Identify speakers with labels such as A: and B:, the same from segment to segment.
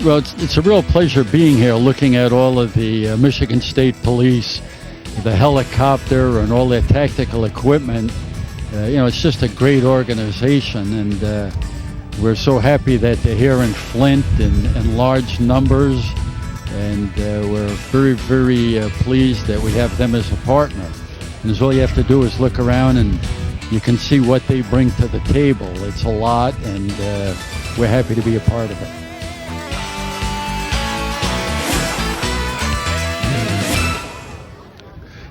A: Well, it's a real pleasure being here, looking at all of the Michigan State Police, the helicopter, and all their tactical equipment. It's just a great organization, and we're so happy that they're here in Flint in large numbers, and we're very, very pleased that we have them as a partner. And all you have to do is look around, and you can see what they bring to the table. It's a lot, and we're happy to be a part of it.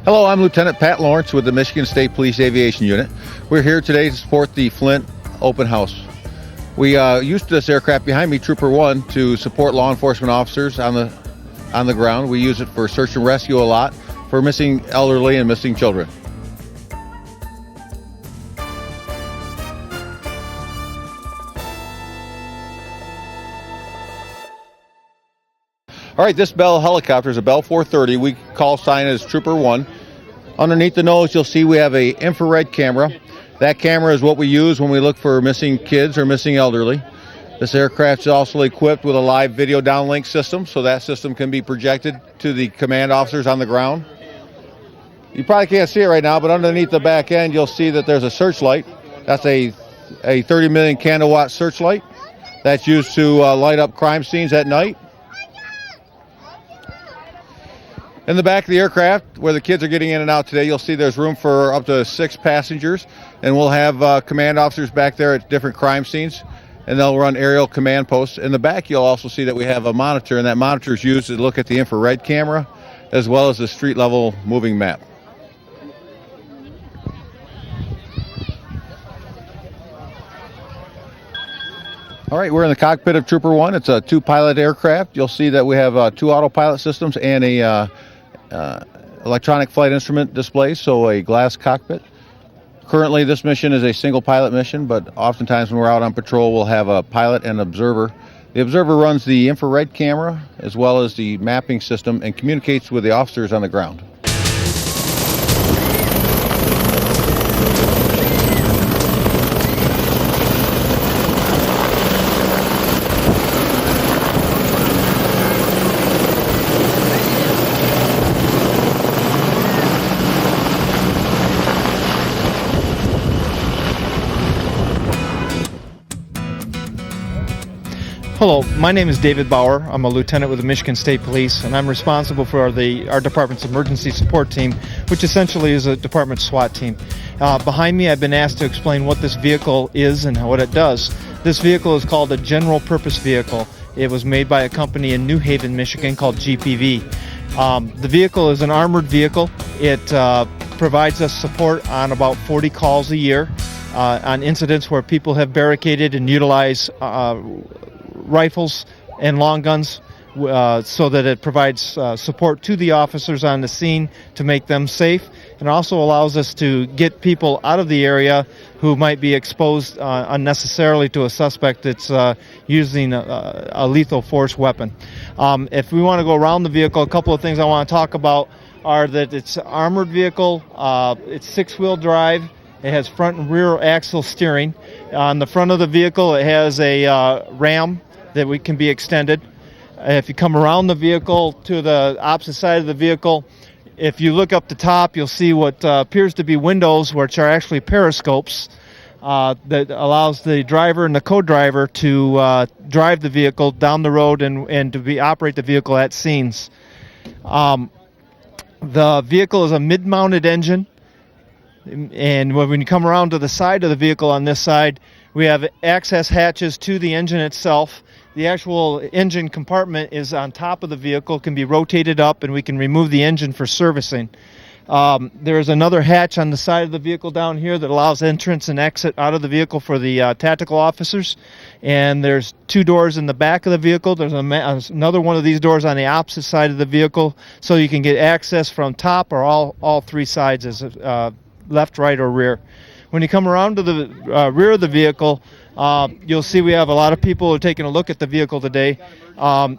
B: Hello, I'm Lieutenant Pat Lawrence with the Michigan State Police Aviation Unit. We're here today to support the Flint open house. We used this aircraft behind me, Trooper 1, to support law enforcement officers on the ground. We use it for search and rescue a lot, for missing elderly and missing children. All right, this Bell helicopter is a Bell 430. We call sign as Trooper 1. Underneath the nose, you'll see we have a infrared camera. That camera is what we use when we look for missing kids or missing elderly. This aircraft is also equipped with a live video downlink system, so that system can be projected to the command officers on the ground. You probably can't see it right now, but underneath the back end, you'll see that there's a searchlight. That's a 30 million candle watt searchlight. That's used to light up crime scenes at night. In the back of the aircraft, where the kids are getting in and out today, you'll see there's room for up to 6 passengers, and we'll have command officers back there at different crime scenes, and they'll run aerial command posts. In the back, you'll also see that we have a monitor, and that monitor is used to look at the infrared camera as well as the street level moving map. All right, we're in the cockpit of Trooper 1. It's a 2-pilot aircraft. You'll see that we have 2 autopilot systems and a electronic flight instrument display, so a glass cockpit. Currently, this mission is a single pilot mission, but oftentimes when we're out on patrol, we'll have a pilot and observer. The observer runs the infrared camera as well as the mapping system and communicates with the officers on the ground.
C: Hello, my name is David Bauer. I'm a lieutenant with the Michigan State Police, and I'm responsible for our department's emergency support team, which essentially is a department SWAT team. Behind me, I've been asked to explain what this vehicle is and what it does. This vehicle is called a general purpose vehicle. It was made by a company in New Haven, Michigan called GPV. The vehicle is an armored vehicle. It provides us support on about 40 calls a year on incidents where people have barricaded and utilized rifles and long guns so that it provides support to the officers on the scene to make them safe, and also allows us to get people out of the area who might be exposed unnecessarily to a suspect that's using a lethal force weapon. If we want to go around the vehicle, a couple of things I want to talk about are that it's an armored vehicle, it's 6-wheel drive. It has front and rear axle steering. On the front of the vehicle, it has a ram that can be extended. If you come around the vehicle to the opposite side of the vehicle, if you look up the top, you'll see what appears to be windows, which are actually periscopes, that allows the driver and the co-driver to drive the vehicle down the road and to operate the vehicle at scenes. The vehicle is a mid-mounted engine. And when you come around to the side of the vehicle on this side, we have access hatches to the engine itself. The actual engine compartment is on top of the vehicle, can be rotated up, and we can remove the engine for servicing. There's another hatch on the side of the vehicle down here that allows entrance and exit out of the vehicle for the tactical officers. And there's 2 doors in the back of the vehicle. There's another one of these doors on the opposite side of the vehicle, so you can get access from top or all 3 sides, as left, right, or rear. When you come around to the rear of the vehicle, you'll see we have a lot of people who are taking a look at the vehicle today.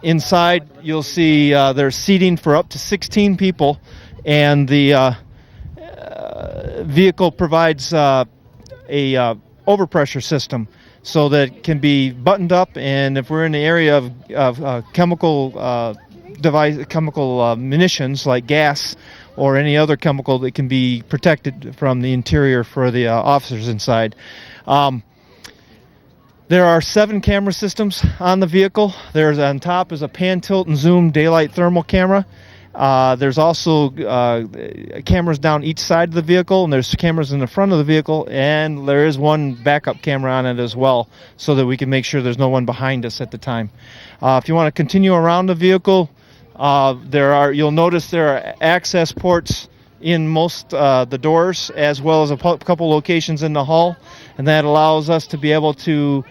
C: Inside, you'll see there's seating for up to 16 people, and the vehicle provides a overpressure system. so that it can be buttoned up, and if we're in the area of chemical munitions like gas or any other chemical, that can be protected from the interior for the officers inside. There are 7 camera systems on the vehicle. There's on top is a pan, tilt, and zoom daylight thermal camera. There's also cameras down each side of the vehicle, and there's cameras in the front of the vehicle, and there is one backup camera on it as well, so that we can make sure there's no one behind us at the time. If you want to continue around the vehicle, you'll notice there are access ports in most the doors, as well as a couple locations in the hull, and that allows us to be able to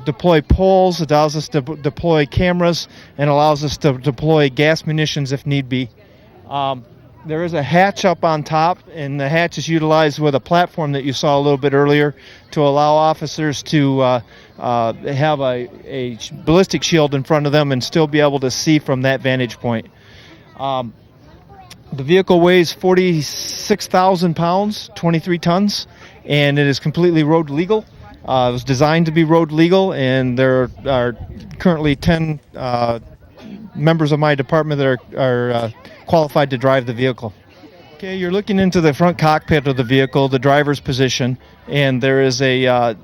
C: deploy poles, it allows us to deploy cameras, and allows us to deploy gas munitions if need be. There is a hatch up on top, and the hatch is utilized with a platform that you saw a little bit earlier to allow officers to have a ballistic shield in front of them and still be able to see from that vantage point. The vehicle weighs 46,000 pounds, 23 tons, and it is completely road legal. It was designed to be road legal, and there are currently 10 members of my department that are qualified to drive the vehicle. Okay, you're looking into the front cockpit of the vehicle, the driver's position, and there is a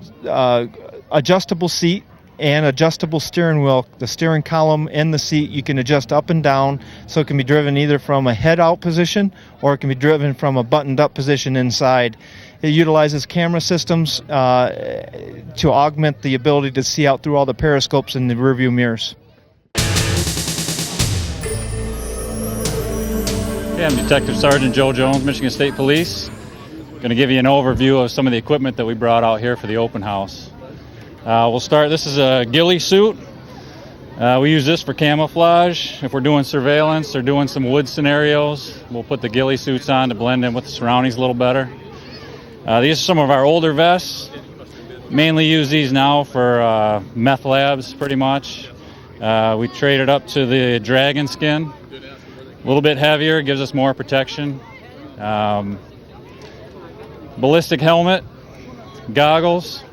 C: adjustable seat and adjustable steering wheel. The steering column and the seat you can adjust up and down, so it can be driven either from a head out position or it can be driven from a buttoned up position inside. It utilizes camera systems to augment the ability to see out through all the periscopes in the rearview mirrors.
D: Hey, I'm Detective Sergeant Joe Jones, Michigan State Police. Going to give you an overview of some of the equipment that we brought out here for the open house. We'll start, this is a ghillie suit. We use this for camouflage. If we're doing surveillance or doing some wood scenarios, we'll put the ghillie suits on to blend in with the surroundings a little better. These are some of our older vests. Mainly use these now for meth labs, pretty much. We traded up to the dragon skin. A little bit heavier, gives us more protection. Ballistic helmet, goggles.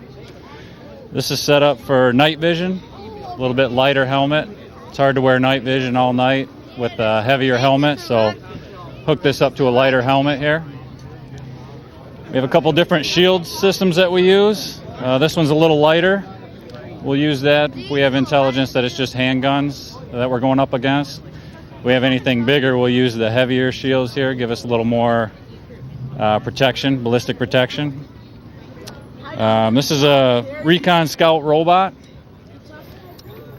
D: This is set up for night vision. A little bit lighter helmet. It's hard to wear night vision all night with a heavier helmet, so hook this up to a lighter helmet here. We have a couple different shield systems that we use. This one's a little lighter. We'll use that if we have intelligence that it's just handguns that we're going up against. If we have anything bigger, we'll use the heavier shields here, give us a little more protection, ballistic protection. This is a Recon Scout robot.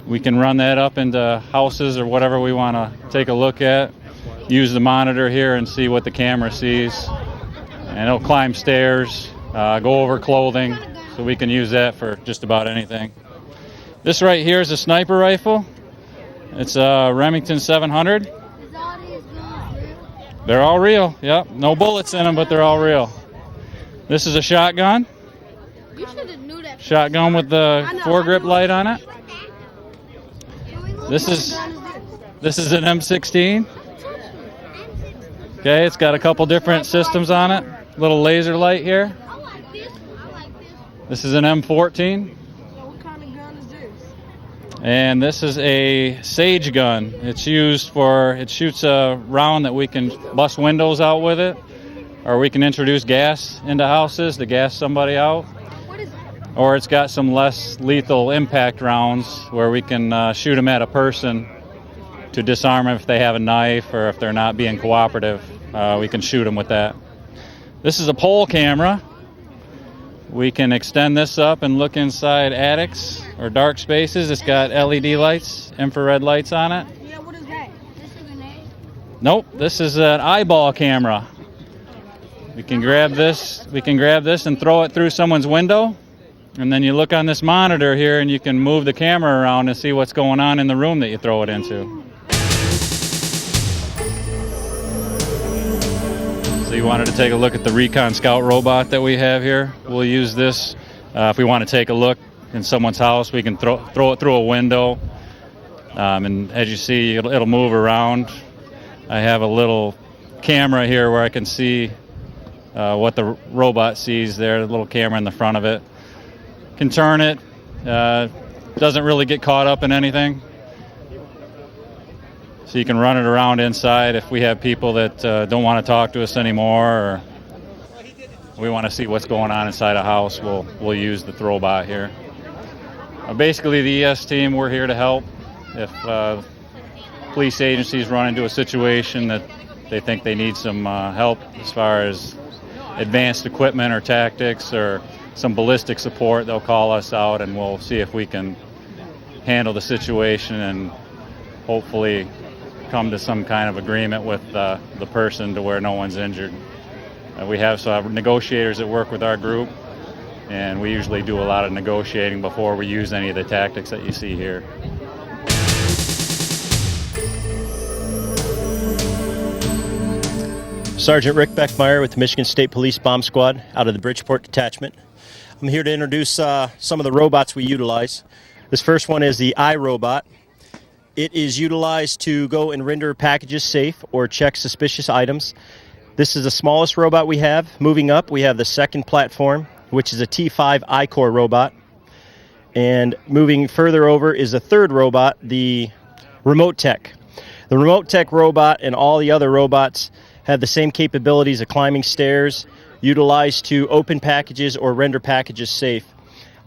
D: We can run that up into houses or whatever we want to take a look at. Use the monitor here and see what the camera sees. And it'll climb stairs, go over clothing, so we can use that for just about anything. This right here is a sniper rifle. It's a Remington 700. They're all real, yep. No bullets in them, but they're all real. This is a shotgun. Shotgun with the foregrip light on it. This is an M16. Okay, it's got a couple different systems on it. Little laser light here. This is an M14.
E: What kind of gun is this?
D: And this is a Sage gun. It shoots a round that we can bust windows out with it, or we can introduce gas into houses to gas somebody out.
E: What is it?
D: Or it's got some less lethal impact rounds where we can shoot them at a person to disarm them if they have a knife or if they're not being cooperative. We can shoot them with that. This is a pole camera. We can extend this up and look inside attics or dark spaces. It's got LED lights, infrared lights on it.
E: Yeah, what is that? This is a grenade?
D: Nope, this is an eyeball camera. We can grab this and throw it through someone's window. And then you look on this monitor here and you can move the camera around and see what's going on in the room that you throw it into. So you wanted to take a look at the Recon Scout robot that we have here. We'll use this if we want to take a look in someone's house. We can throw it through a window. And as you see, it'll move around. I have a little camera here where I can see what the robot sees there, the little camera in the front of it. can turn it, doesn't really get caught up in anything. So you can run it around inside if we have people that don't want to talk to us anymore, or we want to see what's going on inside a house, we'll use the Throwbot here. Basically, the ES team, we're here to help. If police agencies run into a situation that they think they need some help as far as advanced equipment or tactics or some ballistic support, they'll call us out and we'll see if we can handle the situation and hopefully come to some kind of agreement with the person to where no one's injured. We have negotiators that work with our group, and we usually do a lot of negotiating before we use any of the tactics that you see here.
F: Sergeant Rick Beckmeyer with the Michigan State Police Bomb Squad out of the Bridgeport Detachment. I'm here to introduce some of the robots we utilize. This first one is the iRobot. It is utilized to go and render packages safe or check suspicious items. This is the smallest robot we have. Moving up, we have the second platform, which is a T5 I-Core robot. And moving further over is the third robot, the Remote Tech. The Remote Tech robot and all the other robots have the same capabilities of climbing stairs, utilized to open packages or render packages safe.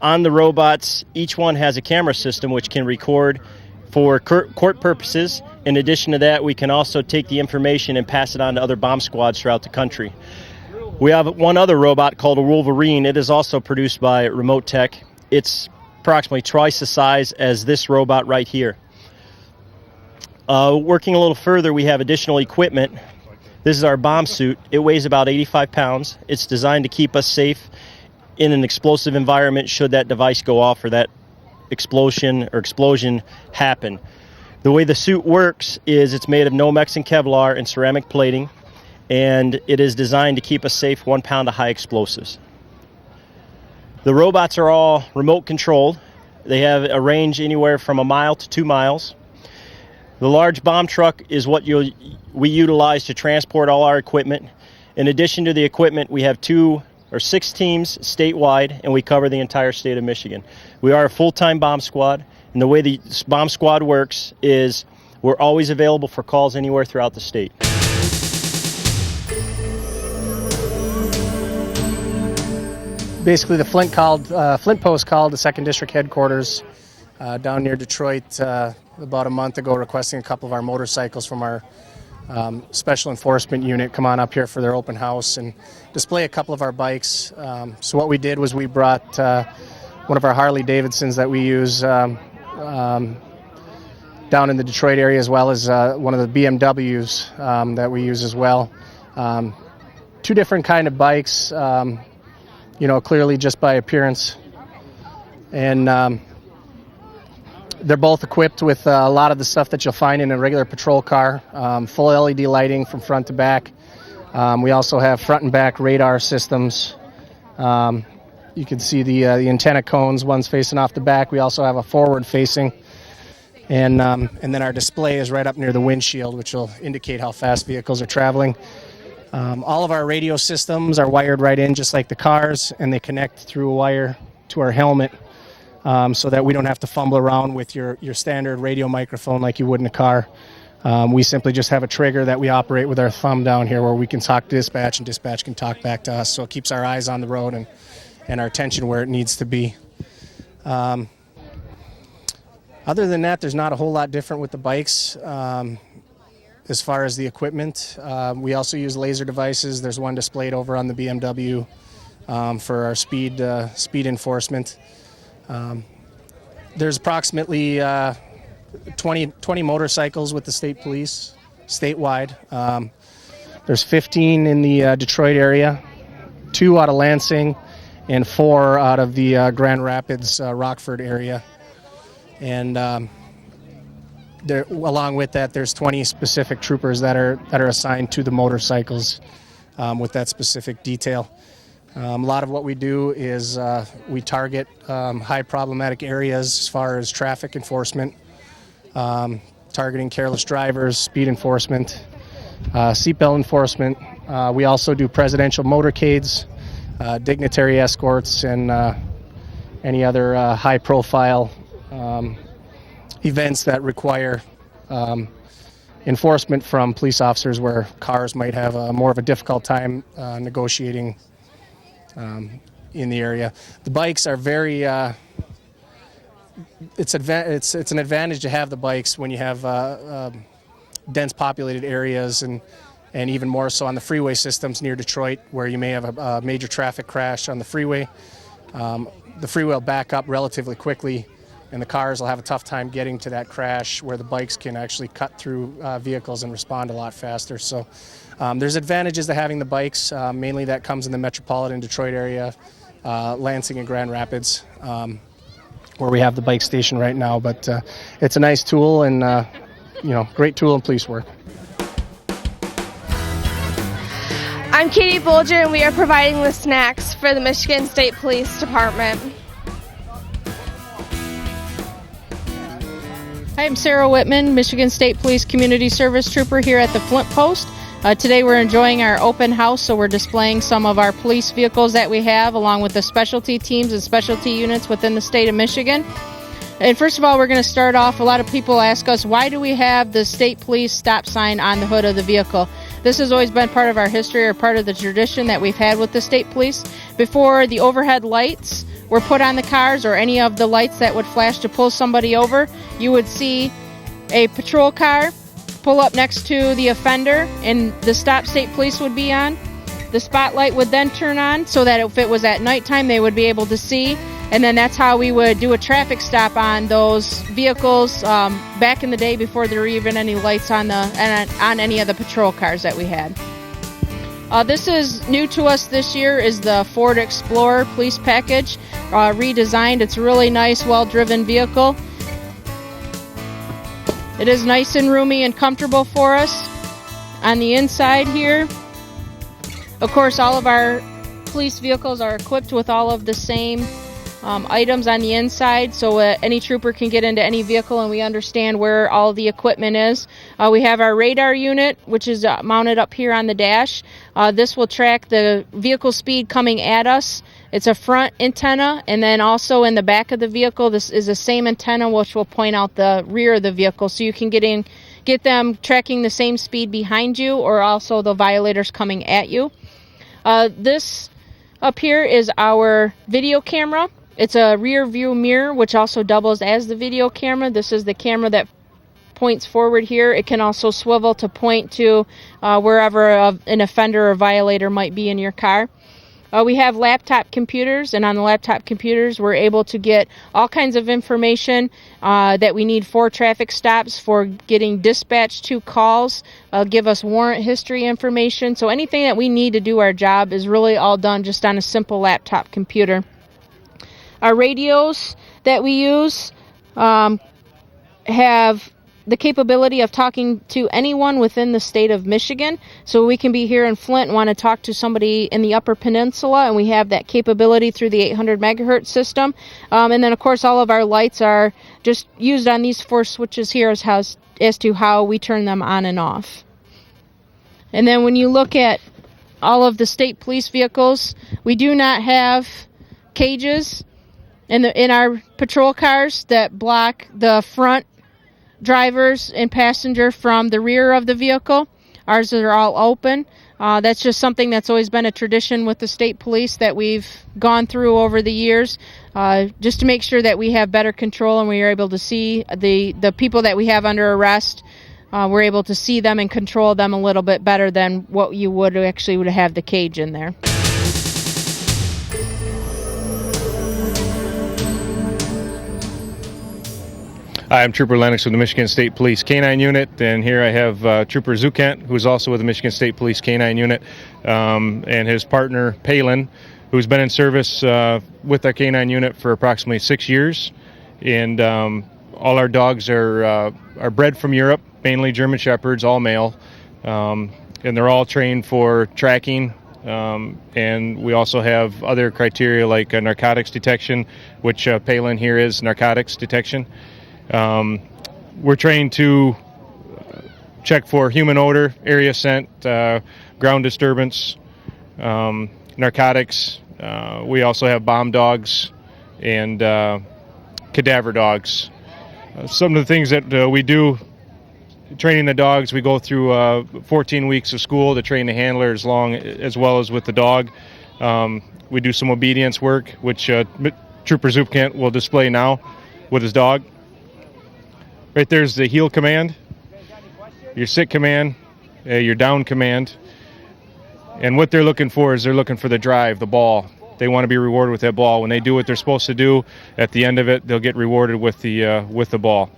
F: On the robots, each one has a camera system which can record for court purposes. In addition to that, we can also take the information and pass it on to other bomb squads throughout the country. We have one other robot called a Wolverine. It is also produced by Remote Tech. It's approximately twice the size as this robot right here. Working a little further, we have additional equipment. This is our bomb suit. It weighs about 85 pounds. It's designed to keep us safe in an explosive environment should that device go off or that explosion happen. The way the suit works is it's made of Nomex and Kevlar and ceramic plating, and it is designed to keep us safe 1 pound of high explosives. The robots are all remote controlled. They have a range anywhere from 1 mile to 2 miles. The large bomb truck is what we utilize to transport all our equipment. In addition to the equipment, we have 6 teams statewide, and we cover the entire state of Michigan. We are a full-time bomb squad, and the way the bomb squad works is we're always available for calls anywhere throughout the state.
G: Basically, the Flint Post called the 2nd District headquarters down near Detroit about a month ago, requesting a couple of our motorcycles from our special enforcement unit come on up here for their open house and display a couple of our bikes. So what we did was we brought one of our Harley Davidsons that we use down in the Detroit area, as well as one of the BMWs that we use as well. 2 different kind of bikes, clearly just by appearance. And they're both equipped with a lot of the stuff that you'll find in a regular patrol car, full LED lighting from front to back. We also have front and back radar systems. You can see the antenna cones, one's facing off the back. We also have a forward facing. And then our display is right up near the windshield, which will indicate how fast vehicles are traveling. All of our radio systems are wired right in, just like the cars, and they connect through a wire to our helmet. So that we don't have to fumble around with your standard radio microphone like you would in a car. We simply just have a trigger that we operate with our thumb down here where we can talk to dispatch and dispatch can talk back to us. So it keeps our eyes on the road and our attention where it needs to be. Other than that, there's not a whole lot different with the bikes as far as the equipment. We also use laser devices. There's one displayed over on the BMW for our speed enforcement. There's approximately 20 motorcycles with the state police statewide. There's 15 in the Detroit area, 2 out of Lansing, and 4 out of the Grand Rapids, Rockford area. And along with that, there's 20 specific troopers that are assigned to the motorcycles with that specific detail. A lot of what we do is we target high problematic areas as far as traffic enforcement, targeting careless drivers, speed enforcement, seatbelt enforcement. We also do presidential motorcades, dignitary escorts, and any other high-profile events that require enforcement from police officers, where cars might have more of a difficult time negotiating in the area. The bikes are very it's an advantage to have the bikes when you have dense populated areas, and even more so on the freeway systems near Detroit, where you may have a major traffic crash on the freeway. The freeway will back up relatively quickly, and the cars will have a tough time getting to that crash, where the bikes can actually cut through vehicles and respond a lot faster. So there's advantages to having the bikes. Mainly that comes in the metropolitan Detroit area, Lansing and Grand Rapids, where we have the bike station right now. But it's a nice tool, and great tool in police work.
H: I'm Katie Bolger, and we are providing the snacks for the Michigan State Police Department.
I: Hi, I'm Sarah Whitman, Michigan State Police Community Service Trooper here at the Flint Post. Today we're enjoying our open house, so we're displaying some of our police vehicles that we have, along with the specialty teams and specialty units within the state of Michigan. And first of all, we're going to start off, a lot of people ask us, why do we have the state police stop sign on the hood of the vehicle? This has always been part of our history, or part of the tradition that we've had with the state police. Before the overhead lights were put on the cars, or any of the lights that would flash to pull somebody over, you would see a patrol car pull up next to the offender, and the stop state police would be on. The spotlight would then turn on, so that if it was at nighttime, they would be able to see. And then that's how we would do a traffic stop on those vehicles back in the day, before there were even any lights on any of the patrol cars that we had. This is new to us this year, is the Ford Explorer police package, redesigned. It's a really nice, well-driven vehicle. It is nice and roomy and comfortable for us. On the inside here, of course, all of our police vehicles are equipped with all of the same items on the inside, so any trooper can get into any vehicle, and we understand where all the equipment is. We have our radar unit, which is mounted up here on the dash. This will track the vehicle speed coming at us. It's a front antenna, and then also in the back of the vehicle, this is the same antenna which will point out the rear of the vehicle, so you can get them tracking the same speed behind you, or also the violators coming at you. This up here is our video camera. It's a rear view mirror, which also doubles as the video camera. This is the camera that points forward here. It can also swivel to point to wherever an offender or violator might be in your car. We have laptop computers, and on the laptop computers, we're able to get all kinds of information that we need for traffic stops, for getting dispatched to calls, give us warrant history information. So anything that we need to do our job is really all done just on a simple laptop computer. Our radios that we use have the capability of talking to anyone within the state of Michigan. So we can be here in Flint and want to talk to somebody in the Upper Peninsula, and we have that capability through the 800 megahertz system. And then, of course, all of our lights are just used on these 4 switches here as to how we turn them on and off. And then when you look at all of the state police vehicles, we do not have cages in our patrol cars that block the front drivers and passenger from the rear of the vehicle. Ours are all open. That's just something that's always been a tradition with the state police that we've gone through over the years, just to make sure that we have better control and we are able to see the people that we have under arrest. We're able to see them and control them a little bit better than what you would have the cage in there.
J: Hi, I'm Trooper Lennox with the Michigan State Police K-9 Unit, and here I have Trooper Zukent, who's also with the Michigan State Police K-9 Unit, and his partner Palin, who's been in service with our K-9 Unit for approximately 6 years. And all our dogs are bred from Europe, mainly German Shepherds, all male, and they're all trained for tracking. And we also have other criteria like narcotics detection, which Palin here is narcotics detection. We're trained to check for human odor, area scent, ground disturbance, narcotics. We also have bomb dogs and cadaver dogs. Some of the things that we do training the dogs, we go through 14 weeks of school to train the handler as well as with the dog. We do some obedience work, which Trooper Zupkant will display now with his dog. Right there's the heel command, your sit command, your down command. And what they're looking for is they're looking for the drive, the ball. They want to be rewarded with that ball. When they do what they're supposed to do, at the end of it, they'll get rewarded with the ball.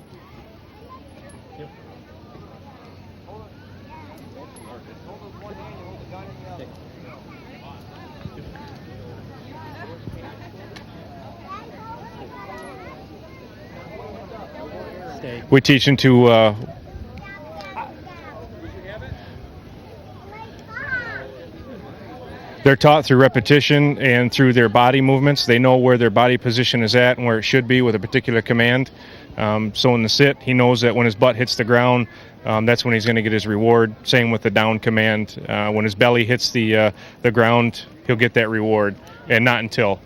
J: We teach them to they're taught through repetition and through their body movements. They know where their body position is at and where it should be with a particular command. So in the sit, he knows that when his butt hits the ground, that's when he's going to get his reward. Same with the down command. When his belly hits the ground, he'll get that reward, and not until.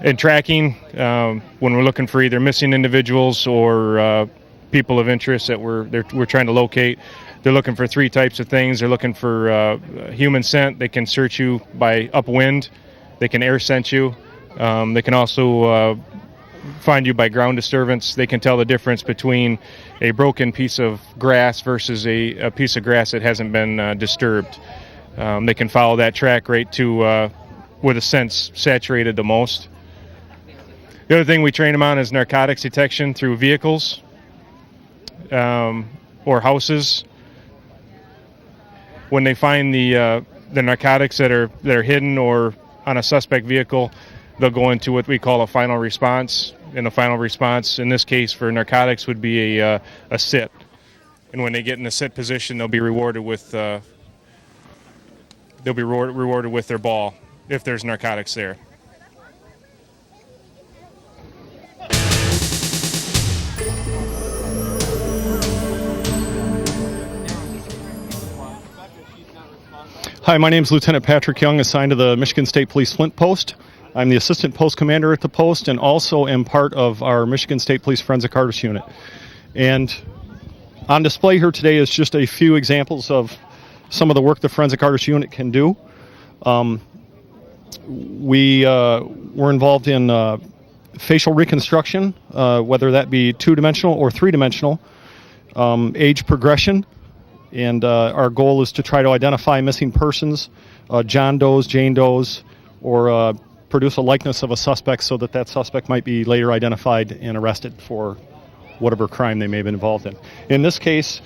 J: In tracking, when we're looking for either missing individuals or people of interest that we're trying to locate, they're looking for three types of things. They're looking for human scent. They can search you by upwind. They can air scent you. They can also find you by ground disturbance. They can tell the difference between a broken piece of grass versus a piece of grass that hasn't been disturbed. They can follow that track right to where the scent's saturated the most. The other thing we train them on is narcotics detection through vehicles or houses. When they find the narcotics that are hidden or on a suspect vehicle, they'll go into what we call a final response. And a final response, in this case for narcotics, would be a sit. And when they get in the sit position, they'll be rewarded with rewarded with their ball if there's narcotics there.
K: Hi, my name is Lieutenant Patrick Young, assigned to the Michigan State Police Flint Post. I'm the Assistant Post Commander at the post and also am part of our Michigan State Police Forensic Artist Unit. And on display here today is just a few examples of some of the work the Forensic Artist Unit can do. We're involved in facial reconstruction, whether that be two-dimensional or three-dimensional, age progression, and our goal is to try to identify missing persons, John Does, Jane Does, or produce a likeness of a suspect so that that suspect might be later identified and arrested for whatever crime they may have been involved in. In this case,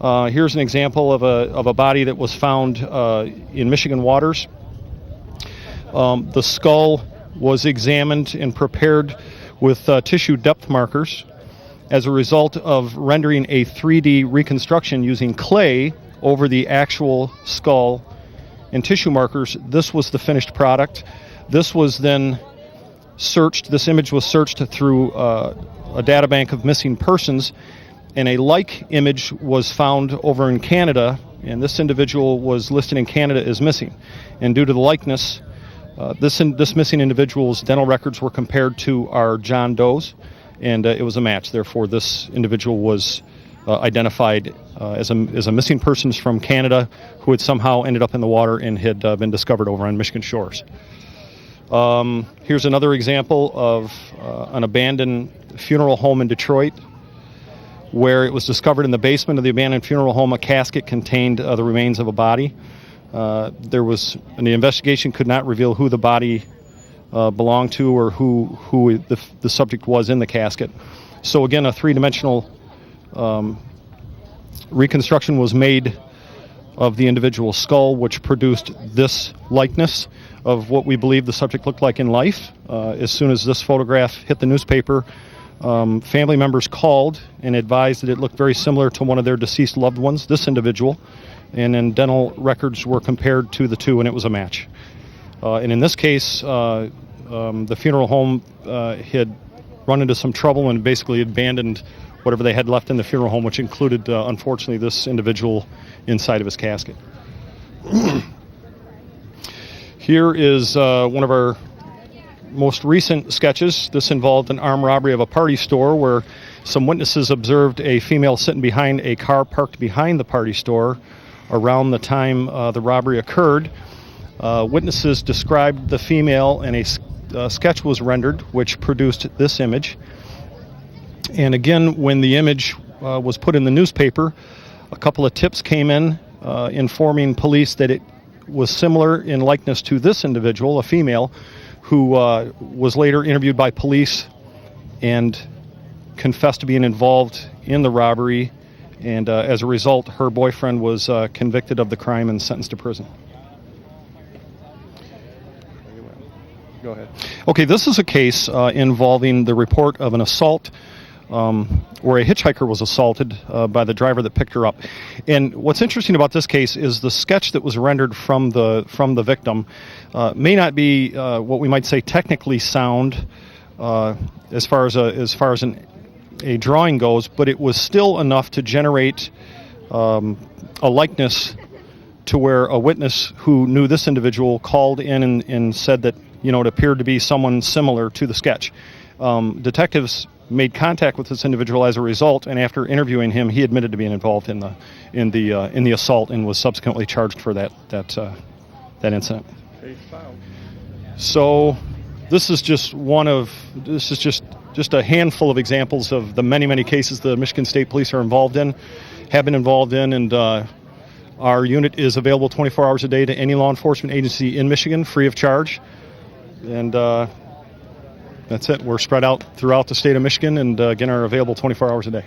K: here's an example of a body that was found in Michigan waters. The skull was examined and prepared with tissue depth markers. As a result of rendering a 3D reconstruction using clay over the actual skull and tissue markers, this was the finished product. This was then searched, this image was searched through a data bank of missing persons, and a like image was found over in Canada, and this individual was listed in Canada as missing. And due to the likeness, this missing individual's dental records were compared to our John Doe's, and it was a match. Therefore, this individual was identified as a missing person from Canada who had somehow ended up in the water and had been discovered over on Michigan shores. Here's another example of an abandoned funeral home in Detroit, where it was discovered in the basement of the abandoned funeral home a casket contained the remains of a body. And the investigation could not reveal who the body belonged to or who the subject was in the casket. So again, a three-dimensional reconstruction was made of the individual skull, which produced this likeness of what we believe the subject looked like in life. As soon as this photograph hit the newspaper, family members called and advised that it looked very similar to one of their deceased loved ones, this individual, and then dental records were compared to the two, and it was a match. And in this case, the funeral home had run into some trouble and basically abandoned whatever they had left in the funeral home, which included, unfortunately, this individual inside of his casket. Here is one of our most recent sketches. This involved an armed robbery of a party store where some witnesses observed a female sitting behind a car parked behind the party store around the time the robbery occurred. Witnesses described the female, and a sketch was rendered which produced this image. And again, when the image was put in the newspaper, a couple of tips came in informing police that it was similar in likeness to this individual, a female, who was later interviewed by police and confessed to being involved in the robbery. And as a result, her boyfriend was convicted of the crime and sentenced to prison. Go ahead. Okay, this is a case involving the report of an assault where a hitchhiker was assaulted by the driver that picked her up. And what's interesting about this case is the sketch that was rendered from the victim may not be what we might say technically sound as far as a drawing goes, but it was still enough to generate a likeness to where a witness who knew this individual called in and said that, you know, it appeared to be someone similar to the sketch. Detectives made contact with this individual as a result, and after interviewing him, he admitted to being involved in the assault and was subsequently charged for that incident. So this is just just a handful of examples of the many cases the Michigan State Police are involved in, have been involved in, and our unit is available 24 hours a day to any law enforcement agency in Michigan, free of charge. And that's it. We're spread out throughout the state of Michigan and again are available 24 hours a day.